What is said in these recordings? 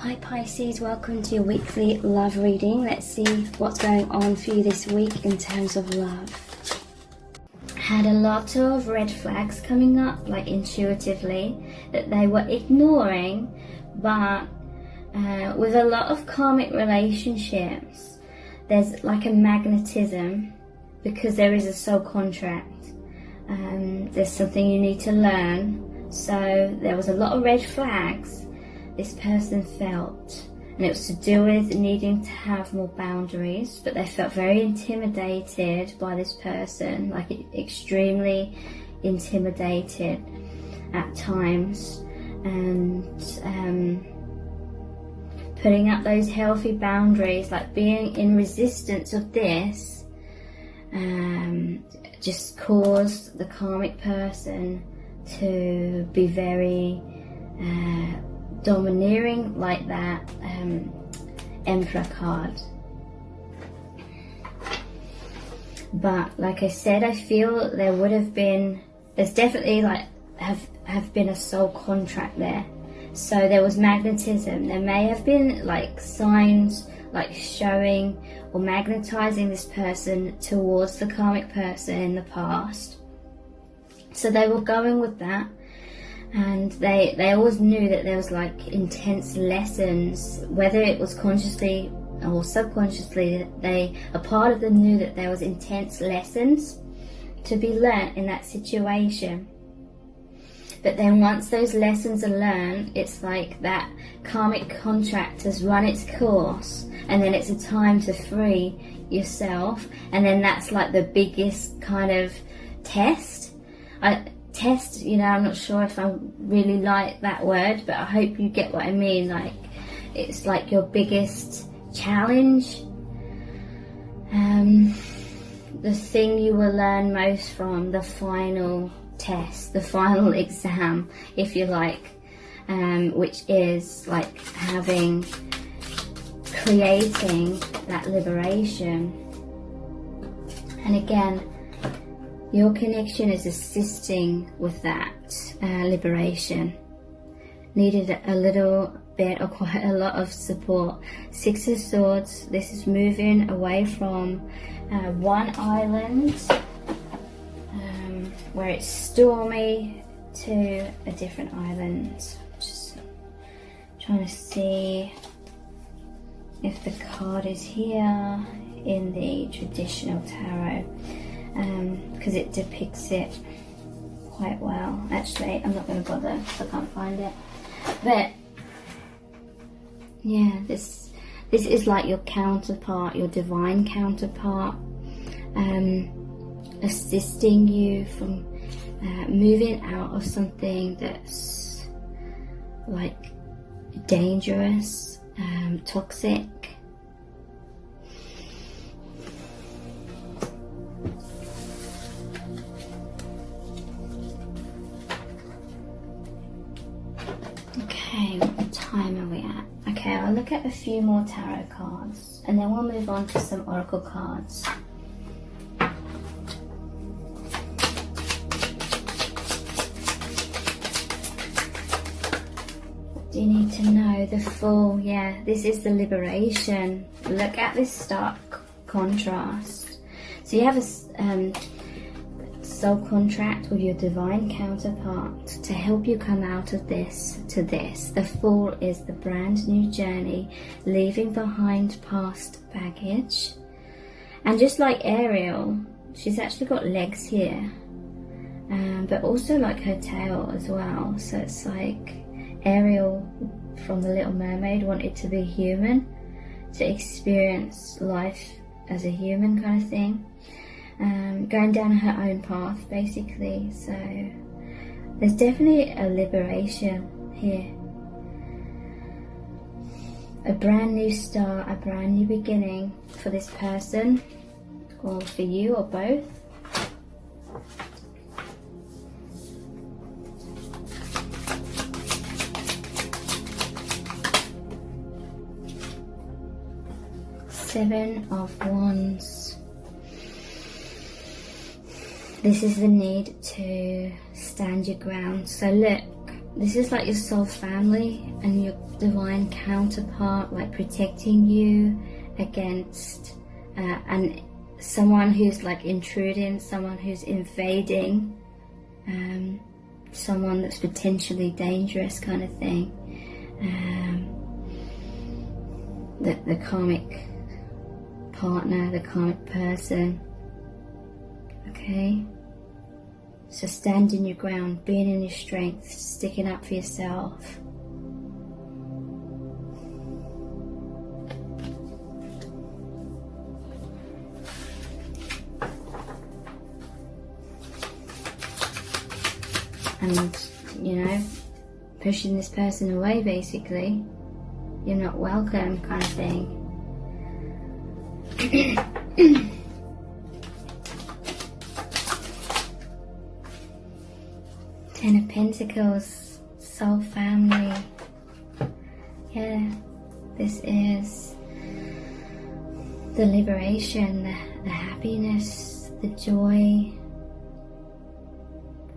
Hi Pisces, welcome to your weekly love reading. Let's see what's going on for you this week in terms of love. Had a lot of red flags coming up, like intuitively, that they were ignoring, but with a lot of karmic relationships, there's like a magnetism because there is a soul contract. There's something you need to learn. So there was a lot of red flags this person felt, and it was to do with needing to have more boundaries, but they felt very intimidated by this person, like extremely intimidated at times, and putting up those healthy boundaries, like being in resistance of this, just caused the karmic person to be very domineering, like that Emperor card. But like I said, I feel there's definitely like have been a soul contract there. So there was magnetism. There may have been like signs like showing or magnetizing this person towards the karmic person in the past. So they were going with that. And they always knew that there was like intense lessons, whether it was consciously or subconsciously, a part of them knew that there was intense lessons to be learnt in that situation. But then once those lessons are learned, it's like that karmic contract has run its course, and then it's a time to free yourself, and then that's like the biggest kind of test. You know, I'm not sure if I really like that word, but I hope you get what I mean. Like, it's like your biggest challenge, the thing you will learn most from, the final test, the final exam, if you like, which is like creating that liberation. And again, your connection is assisting with that liberation. Needed a little bit or quite a lot of support. Six of Swords, this is moving away from one island where it's stormy to a different island. Just trying to see if the card is here in the traditional tarot. Because it depicts it quite well. Actually, I'm not going to bother because I can't find it. But yeah, this is like your counterpart, your divine counterpart, assisting you from moving out of something that's like dangerous, toxic. Okay, what time are we at? Okay, I'll look at a few more tarot cards and then we'll move on to some oracle cards. What do you need to know? The Fool, yeah, this is the liberation. Look at this stark contrast. So you have a soul contract with your divine counterpart to help you come out of this to this. The Fool is the brand new journey, leaving behind past baggage. And just like Ariel, she's actually got legs here, but also like her tail as well. So it's like Ariel from The Little Mermaid wanted to be human, to experience life as a human kind of thing. Going down her own path basically. So there's definitely a liberation here, a brand new start, a brand new beginning for this person, or for you, or both. Seven of Wands. This is the need to stand your ground. So look, this is like your soul family and your divine counterpart, like protecting you against and someone who's like intruding, someone who's invading, someone that's potentially dangerous, kind of thing. The karmic partner, the karmic person. Okay, so standing your ground, being in your strength, sticking up for yourself. And, you know, pushing this person away, basically. You're not welcome, kind of thing. Ten of Pentacles, soul family. Yeah, this is the liberation, the happiness, the joy.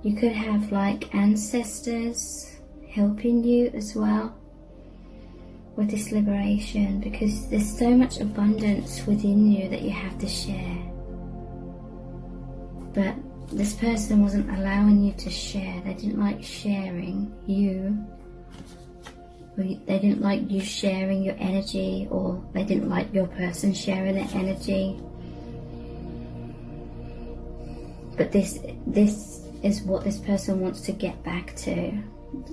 You could have like ancestors helping you as well with this liberation, because there's so much abundance within you that you have to share. But this person wasn't allowing you to share. They didn't like sharing you. They didn't like you sharing your energy, or they didn't like your person sharing their energy. But this is what this person wants to get back to,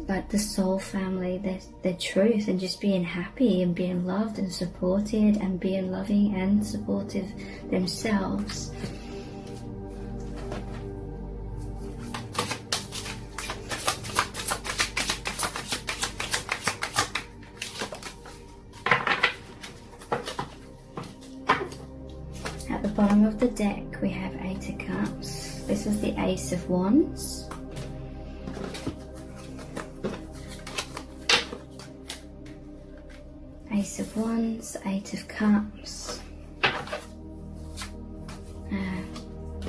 like the soul family, their truth, and just being happy and being loved and supported and being loving and supportive themselves. At the bottom of the deck we have Eight of Cups. This is the Ace of Wands. Ace of Wands, Eight of Cups,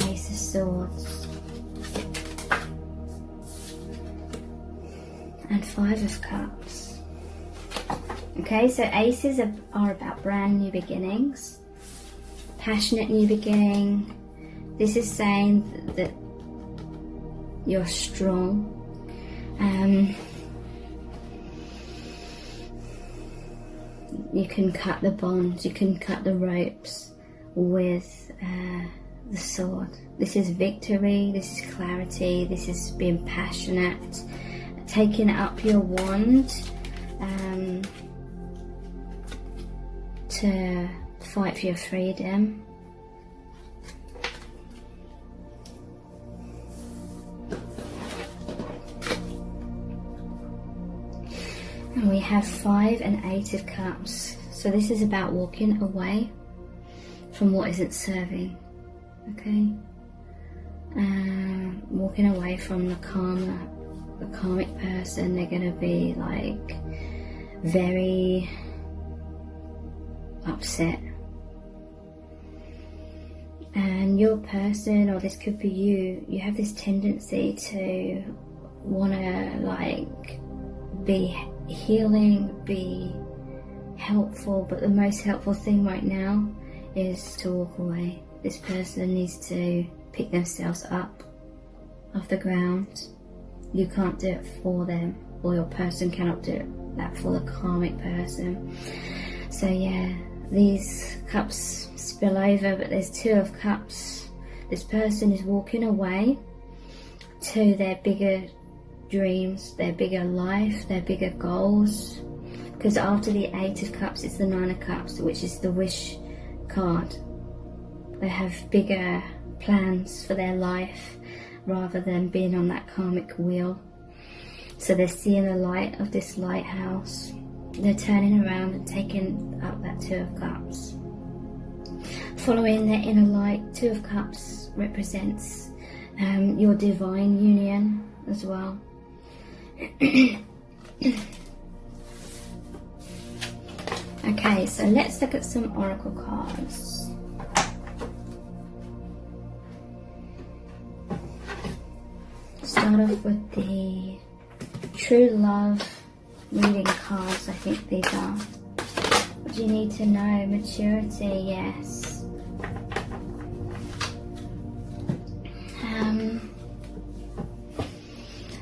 Ace of Swords, and Five of Cups. Okay, so aces are about brand new beginnings, passionate new beginning. This is saying that you're strong. You can cut the bonds, you can cut the ropes with the sword. This is victory, this is clarity, this is being passionate, taking up your wand to fight for your freedom. And we have Five and Eight of Cups. So this is about walking away from what isn't serving. Okay? Walking away from the karmic person. They're going to be like very upset. And your person, or this could be you have this tendency to want to like be healing, be helpful, but the most helpful thing right now is to walk away. This person needs to pick themselves up off the ground. You can't do it for them, or your person cannot do that for the karmic person. So yeah, these cups spill over, but there's Two of Cups. This person is walking away to their bigger dreams, their bigger life, their bigger goals. Because after the Eight of Cups, it's the Nine of Cups, which is the wish card. They have bigger plans for their life rather than being on that karmic wheel. So they're seeing the light of this lighthouse. They're turning around and taking up that Two of Cups. Following their inner light, Two of Cups represents your divine union as well. Okay, so let's look at some oracle cards. Start off with the true love reading cards, I think these are. What do you need to know? Maturity, yes.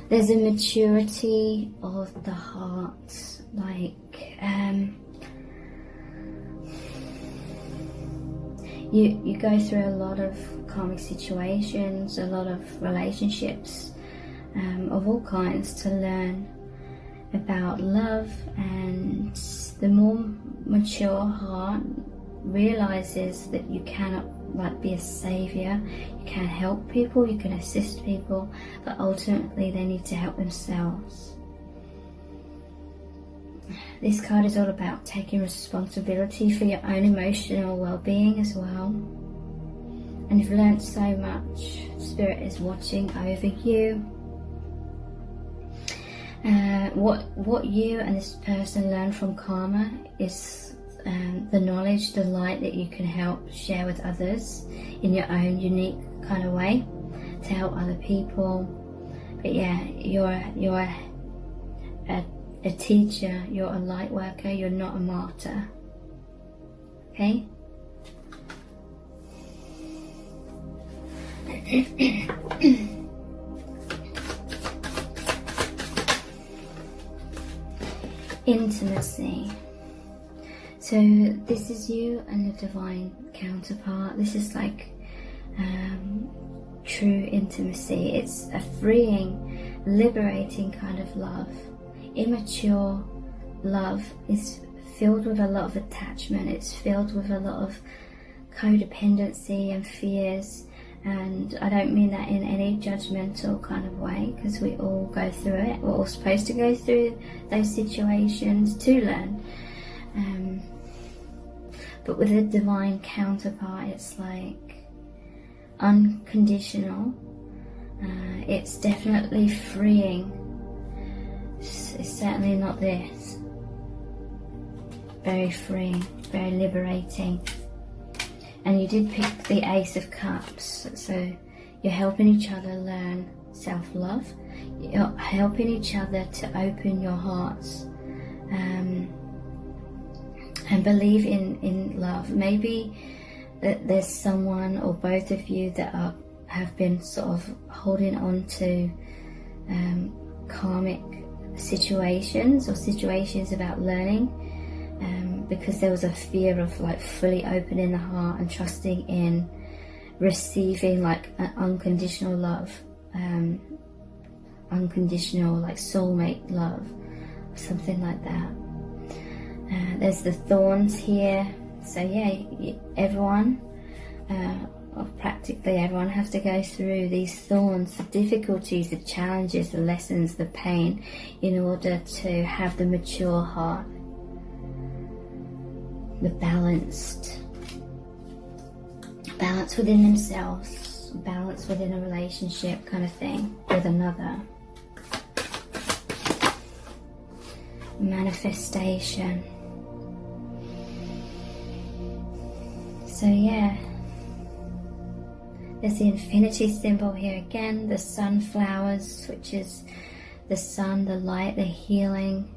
There's a maturity of the heart, like you go through a lot of karmic situations, a lot of relationships of all kinds to learn about love, and the more mature heart realizes that you cannot be a savior. You can help people, you can assist people, but ultimately they need to help themselves. This card is all about taking responsibility for your own emotional well-being as well. And you've learned so much. Spirit is watching over you. What you and this person learn from karma is the knowledge, the light that you can help share with others in your own unique kind of way to help other people. But yeah, you're a teacher, you're a light worker, you're not a martyr. Okay? Intimacy. So this is you and your divine counterpart. This is like true intimacy. It's a freeing, liberating kind of love. Immature love is filled with a lot of attachment. It's filled with a lot of codependency and fears. And I don't mean that in any judgmental kind of way, because we all go through it. We're all supposed to go through those situations to learn. But with a divine counterpart, it's like unconditional. It's definitely freeing. It's certainly not this. Very freeing, very liberating. And you did pick the Ace of Cups, so you're helping each other learn self-love. You're helping each other to open your hearts and believe in love. Maybe that there's someone or both of you that have been sort of holding on to karmic situations or situations about learning, because there was a fear of fully opening the heart and trusting in receiving an unconditional love, unconditional soulmate love, something like that. There's the thorns here, so yeah, everyone, or practically everyone, has to go through these thorns, the difficulties, the challenges, the lessons, the pain, in order to have the mature heart, the balance within themselves, balance within a relationship kind of thing with another. Manifestation. So yeah, there's the infinity symbol here again, the sunflowers, which is the sun, the light, the healing.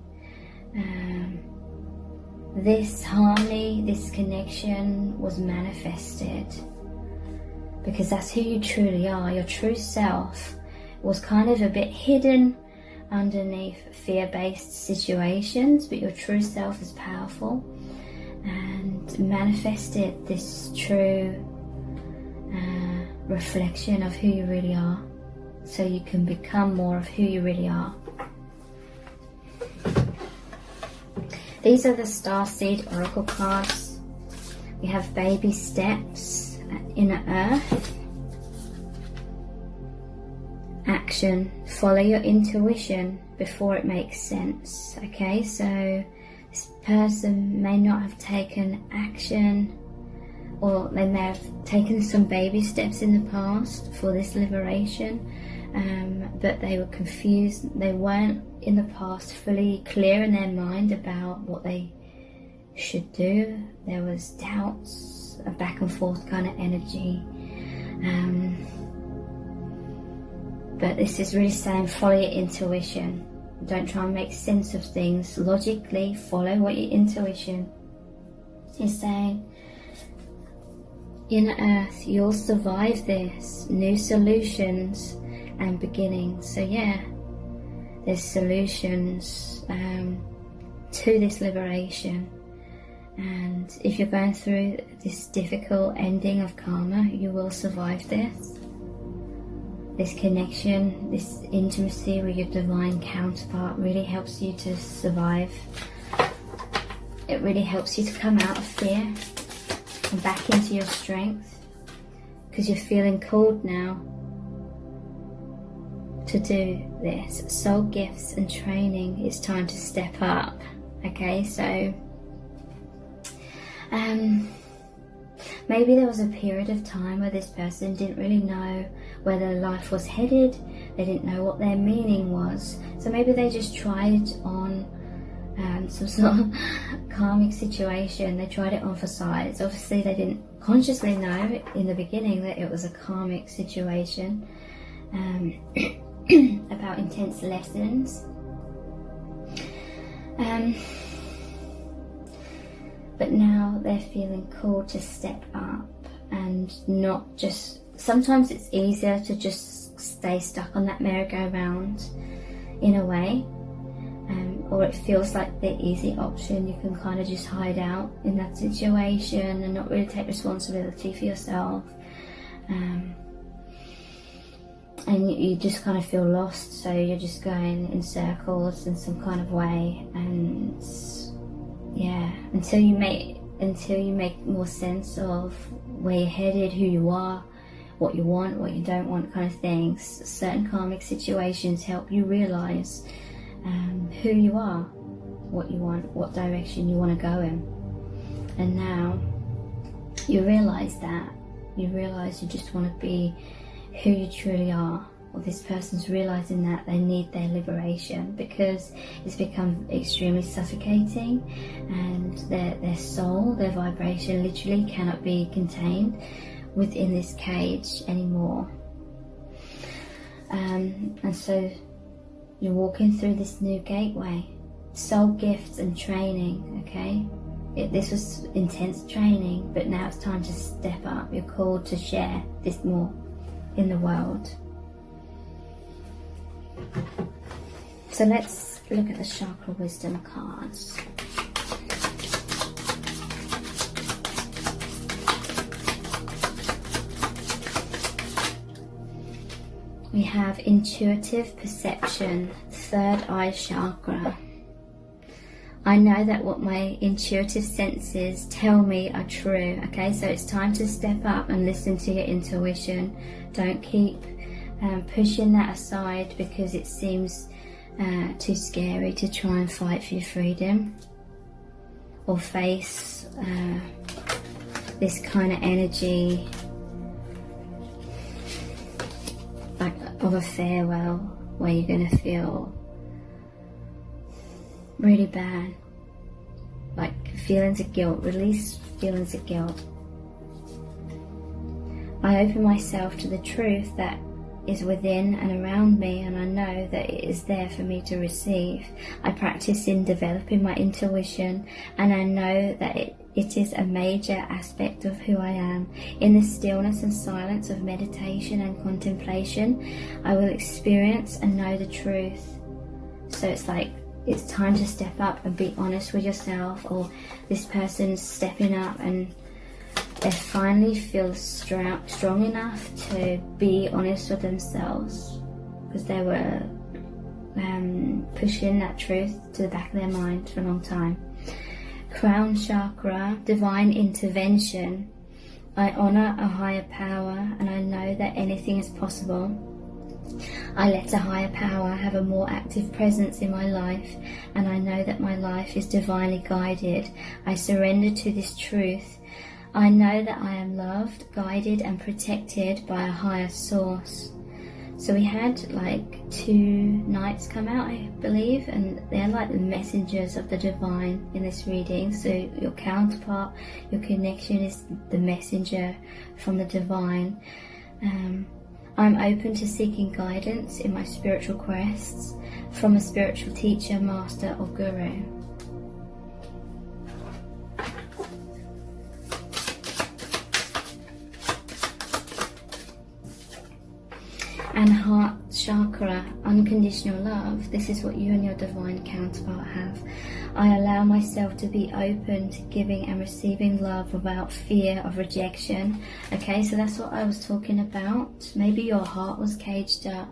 This harmony, this connection was manifested because that's who you truly are. Your true self was kind of a bit hidden underneath fear-based situations, but your true self is powerful and manifested this true reflection of who you really are, so you can become more of who you really are. These are the Starseed Oracle cards. We have baby steps, inner earth, action, follow your intuition before it makes sense. Okay, so this person may not have taken action, or they may have taken some baby steps in the past for this liberation, but they were confused. They weren't in the past fully clear in their mind about what they should do. There was doubts, a back and forth kind of energy. But this is really saying follow your intuition. Don't try and make sense of things. Logically follow what your intuition is saying. Inner Earth, you'll survive this. New solutions and beginnings. So yeah, there's solutions to this liberation. And if you're going through this difficult ending of karma, you will survive this. This connection, this intimacy with your divine counterpart really helps you to survive. It really helps you to come out of fear and back into your strength, because you're feeling called now to do this. Soul gifts and training, it's time to step up. Okay, so maybe there was a period of time where this person didn't really know where their life was headed. They didn't know what their meaning was. So maybe they just tried on some sort of karmic situation. They tried it on for size. Obviously they didn't consciously know in the beginning that it was a karmic situation about intense lessons. But now they're feeling called to step up and not just... Sometimes it's easier to just stay stuck on that merry-go-round in a way, or it feels like the easy option. You can kind of just hide out in that situation and not really take responsibility for yourself, and you just kind of feel lost, so you're just going in circles in some kind of way. And yeah, until you make more sense of where you're headed, who you are, what you want, what you don't want, kind of things. Certain karmic situations help you realize who you are, what you want, what direction you want to go in. And now you realize that. You realize you just want to be who you truly are. Or this person's realizing that they need their liberation, because it's become extremely suffocating, and their soul, their vibration literally cannot be contained within this cage anymore. And so you're walking through this new gateway. Soul gifts and training, okay? This was intense training, but now it's time to step up. You're called to share this more in the world. So let's look at the chakra wisdom cards. We have intuitive perception, third eye chakra. I know that what my intuitive senses tell me are true. Okay, so it's time to step up and listen to your intuition. Don't keep pushing that aside because it seems too scary to try and fight for your freedom, or face this kind of energy like of a farewell, where you're going to feel really bad, like feelings of guilt. Release feelings of guilt. I open myself to the truth that is within and around me, and I know that it is there for me to receive. I practice in developing my intuition, and I know that it is a major aspect of who I am. In the stillness and silence of meditation and contemplation, I will experience and know the truth. So it's like, it's time to step up and be honest with yourself, or this person's stepping up and they finally feel strong enough to be honest with themselves, because they were pushing that truth to the back of their mind for a long time. Crown chakra, divine intervention. I honor a higher power, and I know that anything is possible. I let a higher power have a more active presence in my life, and I know that my life is divinely guided. I surrender to this truth. I know that I am loved, guided and protected by a higher source. So we had like 2 knights come out, I believe, and they're like the messengers of the divine in this reading. So your counterpart, your connection is the messenger from the divine. I'm open to seeking guidance in my spiritual quests from a spiritual teacher, master or guru. And heart chakra, unconditional love. This is what you and your divine counterpart have. I allow myself to be open to giving and receiving love without fear of rejection. Okay, so that's what I was talking about. Maybe your heart was caged up.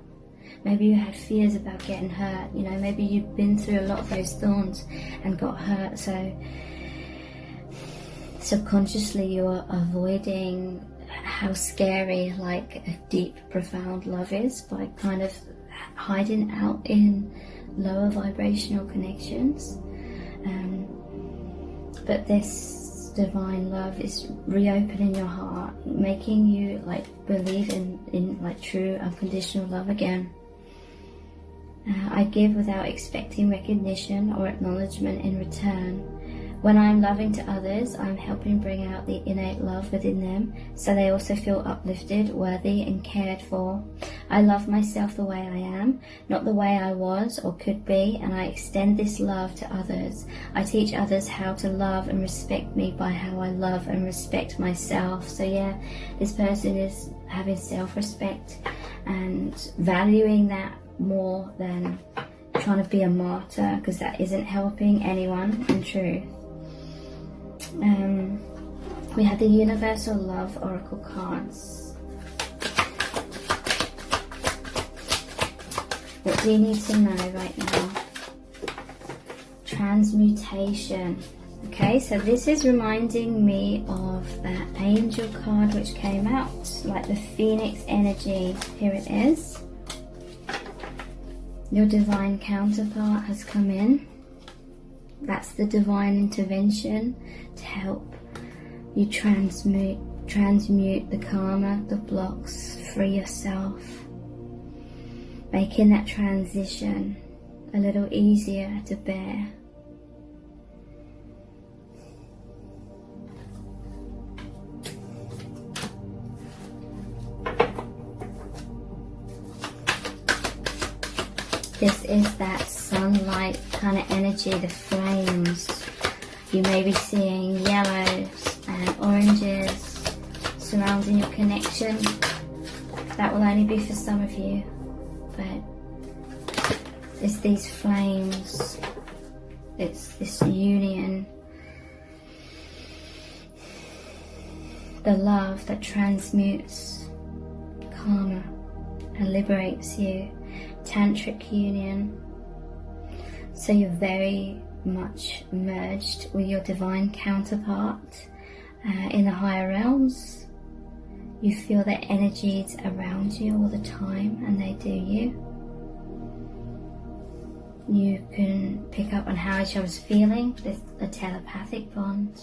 Maybe you had fears about getting hurt. You know, maybe you've been through a lot of those thorns and got hurt. So subconsciously you're avoiding how scary like a deep, profound love is by kind of hiding out in lower vibrational connections. But this divine love is reopening your heart, making you like believe in like true unconditional love again. I give without expecting recognition or acknowledgement in return. When I am loving to others, I am helping bring out the innate love within them, so they also feel uplifted, worthy and cared for. I love myself the way I am, not the way I was or could be, and I extend this love to others. I teach others how to love and respect me by how I love and respect myself. So yeah, this person is having self-respect and valuing that more than trying to be a martyr, because that isn't helping anyone in truth. We have the Universal Love Oracle cards. What do you need to know right now? Transmutation. Okay, so this is reminding me of that angel card which came out, like the phoenix energy. Here it is. Your divine counterpart has come in. That's the divine intervention to help you transmute the karma, the blocks, free yourself, making that transition a little easier to bear. This is that sunlight kind of energy, the flames. You may be seeing yellows and oranges surrounding your connection. That will only be for some of you, but it's these flames, it's this union, the love that transmutes karma and liberates you. Tantric union. So you're very much merged with your divine counterpart in the higher realms. You feel their energies around you all the time, and they do you. You can pick up on how each other's feeling. There's a telepathic bond.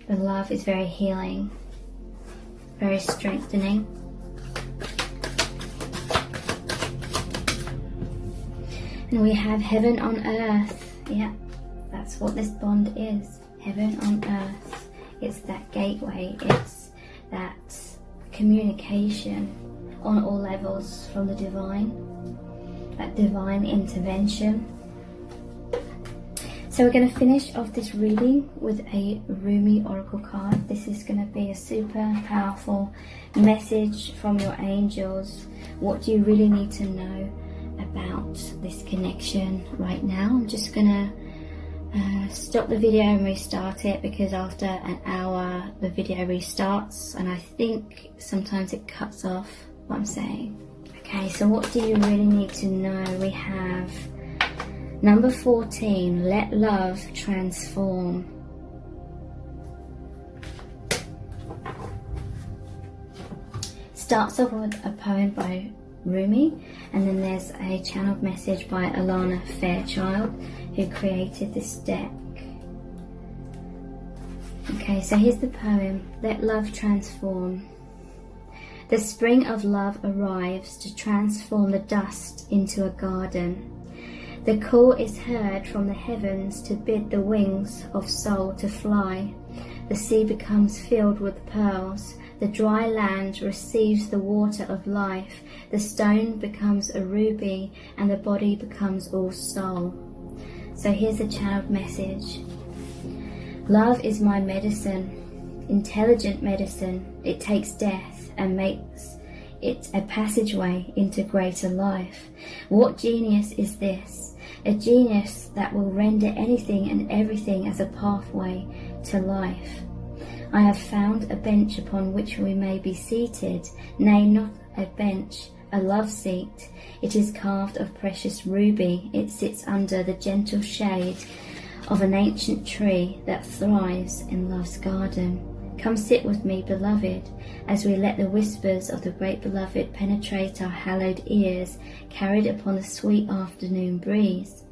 The love is very healing, very strengthening. And we have heaven on earth. Yeah, that's what this bond is. Heaven on earth. It's that gateway. It's that communication on all levels from the divine. That divine intervention. So we're going to finish off this reading with a Rumi Oracle card. This is going to be a super powerful message from your angels. What do you really need to know about this connection right now? I'm just gonna stop the video and restart it, because after an hour the video restarts and I think sometimes it cuts off what I'm saying. Okay, so what do you really need to know? We have number 14, let love transform. Starts off with a poem by Rumi, and then there's a channeled message by Alana Fairchild, who created this deck. Okay, so here's the poem. Let love transform. The spring of love arrives to transform the dust into a garden. The call is heard from the heavens to bid the wings of soul to fly. The sea becomes filled with pearls. The dry land receives the water of life. The stone becomes a ruby, and the body becomes all soul. So here's a channeled message. Love is my medicine, intelligent medicine. It takes death and makes it a passageway into greater life. What genius is this? A genius that will render anything and everything as a pathway to life. I have found a bench upon which we may be seated, nay, not a bench, a love seat. It is carved of precious ruby. It sits under the gentle shade of an ancient tree that thrives in love's garden. Come sit with me, beloved, as we let the whispers of the great beloved penetrate our hallowed ears, carried upon the sweet afternoon breeze.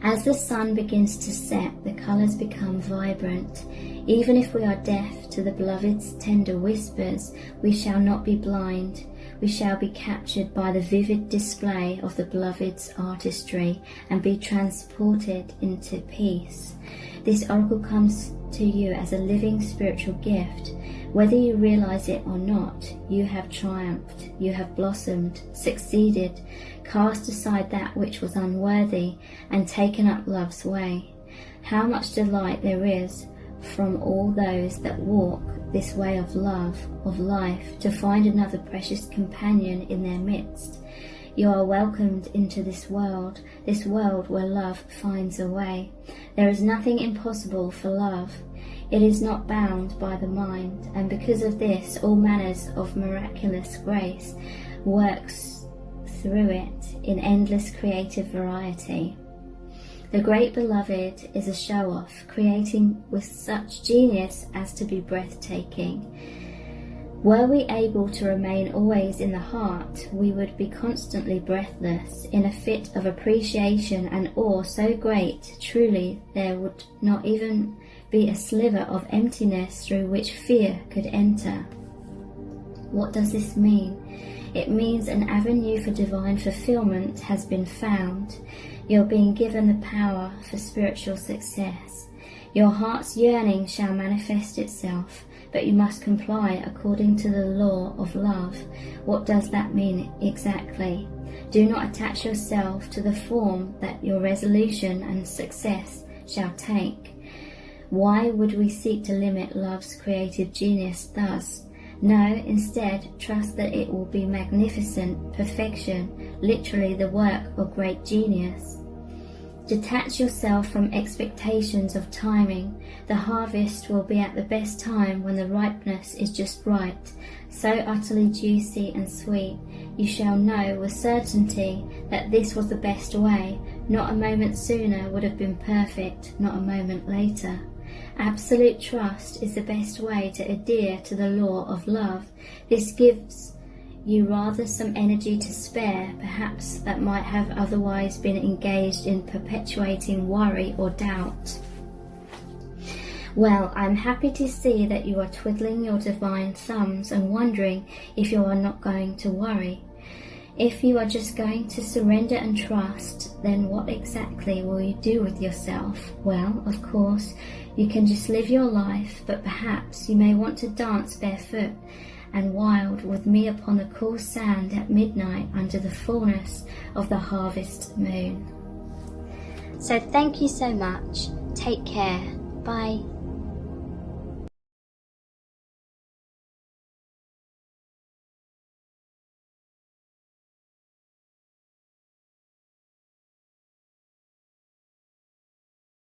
As the sun begins to set, the colours become vibrant. Even if we are deaf to the beloved's tender whispers, we shall not be blind. We shall be captured by the vivid display of the beloved's artistry and be transported into peace. This oracle comes to you as a living spiritual gift. Whether you realize it or not, you have triumphed, you have blossomed, succeeded, cast aside that which was unworthy, and taken up love's way. How much delight there is from all those that walk this way of love, of life, to find another precious companion in their midst. You are welcomed into this world where love finds a way. There is nothing impossible for love. It is not bound by the mind, and because of this, all manners of miraculous grace works through it in endless creative variety. The great beloved is a show-off, creating with such genius as to be breathtaking. Were we able to remain always in the heart, we would be constantly breathless, in a fit of appreciation and awe so great, truly there would not even be a sliver of emptiness through which fear could enter. What does this mean? It means an avenue for divine fulfillment has been found. You're being given the power for spiritual success. Your heart's yearning shall manifest itself, but you must comply according to the law of love. What does that mean exactly? Do not attach yourself to the form that your resolution and success shall take. Why would we seek to limit love's creative genius thus? No, instead, trust that it will be magnificent perfection, literally the work of great genius. Detach yourself from expectations of timing. The harvest will be at the best time when the ripeness is just right, so utterly juicy and sweet. You shall know with certainty that this was the best way. Not a moment sooner would have been perfect, not a moment later. Absolute trust is the best way to adhere to the law of love. This gives you rather some energy to spare, perhaps, that might have otherwise been engaged in perpetuating worry or doubt. Well, I'm happy to see that you are twiddling your divine thumbs and wondering if you are not going to worry. If you are just going to surrender and trust, then what exactly will you do with yourself? Well, of course, you can just live your life, but perhaps you may want to dance barefoot and wild with me upon the cool sand at midnight under the fullness of the harvest moon. So thank you so much. Take care. Bye.